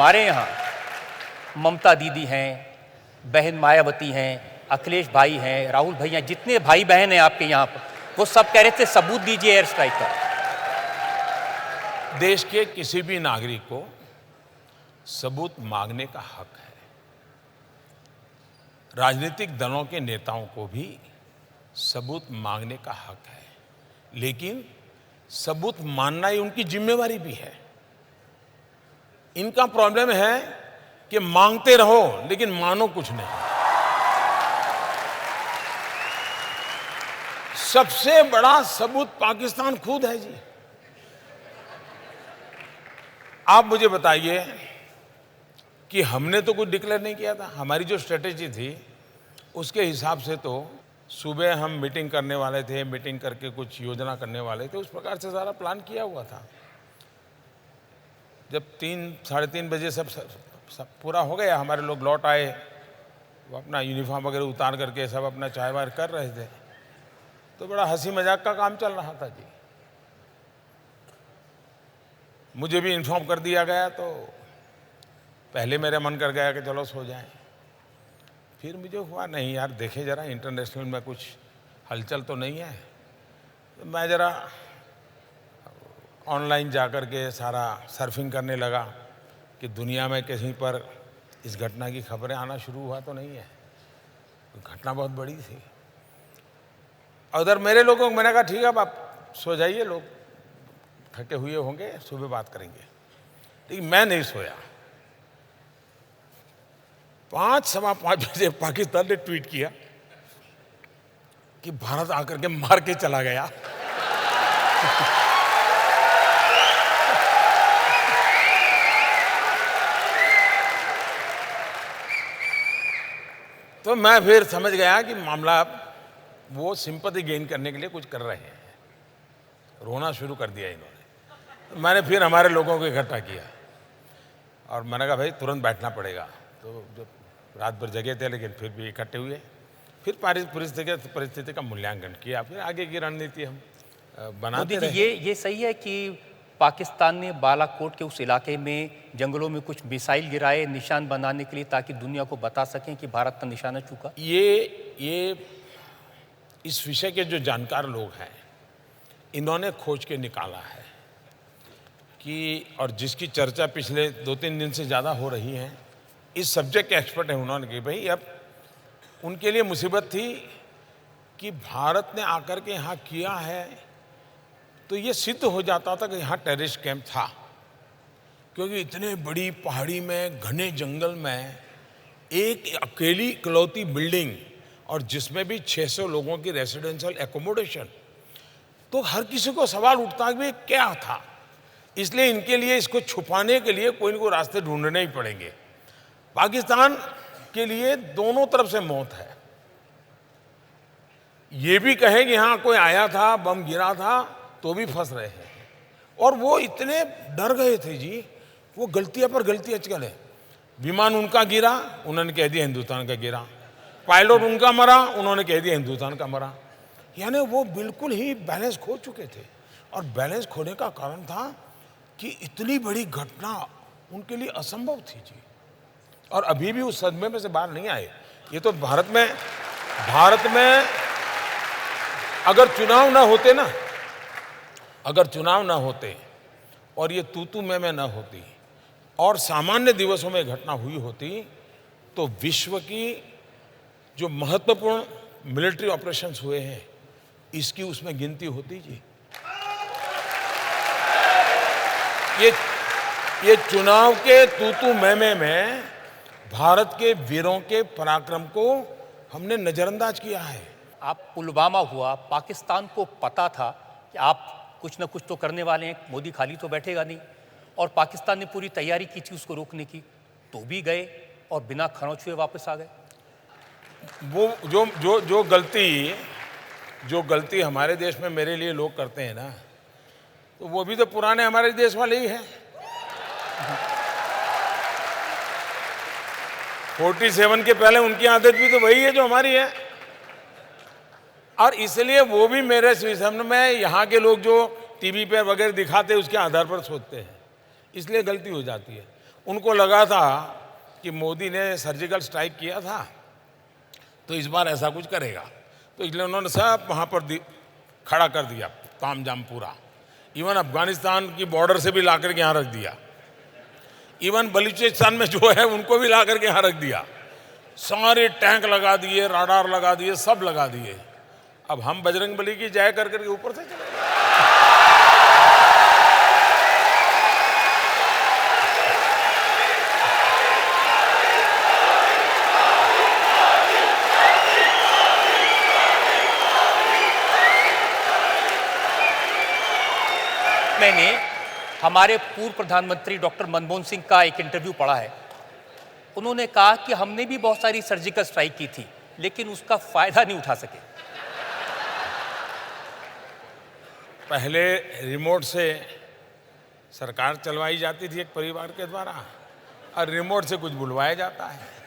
हमारे यहाँ ममता दीदी हैं, बहन मायावती हैं, अखिलेश भाई हैं, राहुल भैया, जितने भाई बहन हैं आपके यहाँ पर, वो सब कह रहे थे सबूत दीजिए एयर स्ट्राइक का। देश के किसी भी नागरिक को सबूत मांगने का हक है। राजनीतिक दलों के नेताओं को भी सबूत मांगने का हक है, लेकिन सबूत मानना ही उनकी जिम्मेवारी भी है। इनका प्रॉब्लम है कि मांगते रहो लेकिन मानो कुछ नहीं। सबसे बड़ा सबूत पाकिस्तान खुद है जी। आप मुझे बताइए कि हमने तो कुछ डिक्लेयर नहीं किया था। हमारी जो स्ट्रेटेजी थी उसके हिसाब से तो सुबह हम मीटिंग करने वाले थे, मीटिंग करके कुछ योजना करने वाले थे, उस प्रकार से सारा प्लान किया हुआ था। जब 3-3:30 बजे सब पूरा हो गया, हमारे लोग लौट आए, वो अपना यूनिफॉर्म वगैरह उतार करके सब अपना चाय वाय कर रहे थे, तो बड़ा हंसी मजाक का काम चल रहा था जी। मुझे भी इन्फॉर्म कर दिया गया, तो पहले मेरा मन कर गया कि चलो सो जाएं। फिर मुझे हुआ नहीं यार, देखे जरा इंटरनेशनल में कुछ हलचल तो नहीं है। तो मैं जरा ऑनलाइन जाकर के सारा सर्फिंग करने लगा कि दुनिया में कहीं पर इस घटना की खबरें आना शुरू हुआ तो नहीं है। घटना बहुत बड़ी थी। उधर मेरे लोगों को मैंने कहा ठीक है अब आप सो जाइए, लोग थके हुए होंगे, सुबह बात करेंगे। लेकिन मैं नहीं सोया। 5-5:15 बजे पाकिस्तान ने ट्वीट किया कि भारत आकर के मार के चला गया। तो मैं फिर समझ गया कि मामला वो सिंपैथी गेन करने के लिए कुछ कर रहे हैं। रोना शुरू कर दिया इन्होंने। तो मैंने फिर हमारे लोगों को इकट्ठा किया और मैंने कहा भाई तुरंत बैठना पड़ेगा। तो जो रात भर जगे थे लेकिन फिर भी इकट्ठे हुए, फिर परिस्थिति का मूल्यांकन किया, फिर आगे की रणनीति हम बनाते रहे। ये सही है कि पाकिस्तान ने बालाकोट के उस इलाके में जंगलों में कुछ मिसाइल गिराए निशान बनाने के लिए, ताकि दुनिया को बता सकें कि भारत का निशाना चूका? ये इस विषय के जो जानकार लोग हैं इन्होंने खोज के निकाला है कि, और जिसकी चर्चा पिछले 2-3 दिन से ज़्यादा हो रही है, इस सब्जेक्ट के एक्सपर्ट हैं उन्होंने कि भाई अब उनके लिए मुसीबत थी कि भारत ने आकर के यहाँ किया है तो ये सिद्ध हो जाता था कि यहाँ टेररिस्ट कैंप था, क्योंकि इतने बड़ी पहाड़ी में घने जंगल में एक अकेली इकलौती बिल्डिंग और जिसमें भी 600 लोगों की रेसिडेंशियल एकोमोडेशन, तो हर किसी को सवाल उठता कि क्या था। इसलिए इनके लिए इसको छुपाने के लिए कोई न कोई रास्ते ढूंढने ही पड़ेंगे। पाकिस्तान के लिए दोनों तरफ से मौत है। ये भी कहे कि हाँ कोई आया था, बम गिरा था, तो भी फंस रहे हैं। और वो इतने डर गए थे जी, वो गलतियां पर गलतियां चले। विमान उनका गिरा, उन्होंने कह दिया हिंदुस्तान का गिरा। पायलट उनका मरा, उन्होंने कह दिया हिंदुस्तान का मरा। यानी वो बिल्कुल ही बैलेंस खो चुके थे। और बैलेंस खोने का कारण था कि इतनी बड़ी घटना उनके लिए असंभव थी जी। और अभी भी उस सदमे में से बाहर नहीं आए। ये तो भारत में अगर चुनाव ना होते ना, अगर चुनाव ना होते और ये तू मैं ना होती और सामान्य दिवसों में घटना हुई होती, तो विश्व की जो महत्वपूर्ण मिलिट्री ऑपरेशंस हुए हैं इसकी उसमें गिनती होती जी। ये चुनाव के तू मैं भारत के वीरों के पराक्रम को हमने नजरअंदाज किया है। आप पुलवामा हुआ, पाकिस्तान को पता था कि आप कुछ ना कुछ तो करने वाले हैं, मोदी खाली तो बैठेगा नहीं, और पाकिस्तान ने पूरी तैयारी की थी उसको रोकने की, तो भी गए और बिना खरोंच हुए वापस आ गए। वो जो गलती हमारे देश में मेरे लिए लोग करते हैं ना, तो वो भी तो पुराने हमारे देश वाले ही हैं। 47 के पहले उनकी आदत भी तो वही है जो हमारी है। और इसलिए वो भी मेरे सिस्टम में यहाँ के लोग जो टीवी पे वगैरह दिखाते हैं उसके आधार पर सोचते हैं, इसलिए गलती हो जाती है। उनको लगा था कि मोदी ने सर्जिकल स्ट्राइक किया था तो इस बार ऐसा कुछ करेगा, तो इसलिए उन्होंने सब वहाँ पर खड़ा कर दिया, तामझाम पूरा। इवन अफगानिस्तान की बॉर्डर से भी ला करके यहाँ रख दिया, इवन बलूचिस्तान में जो है उनको भी ला करके यहाँ रख दिया। सारे टैंक लगा दिए, राडार लगा दिए, सब लगा दिए। अब हम बजरंगबली की जय कर करके ऊपर से चले गए। मैंने हमारे पूर्व प्रधानमंत्री डॉक्टर मनमोहन सिंह का एक इंटरव्यू पढ़ा है। उन्होंने कहा कि हमने भी बहुत सारी सर्जिकल स्ट्राइक की थी लेकिन उसका फायदा नहीं उठा सके। पहले रिमोट से सरकार चलवाई जाती थी एक परिवार के द्वारा, और रिमोट से कुछ बुलवाया जाता है।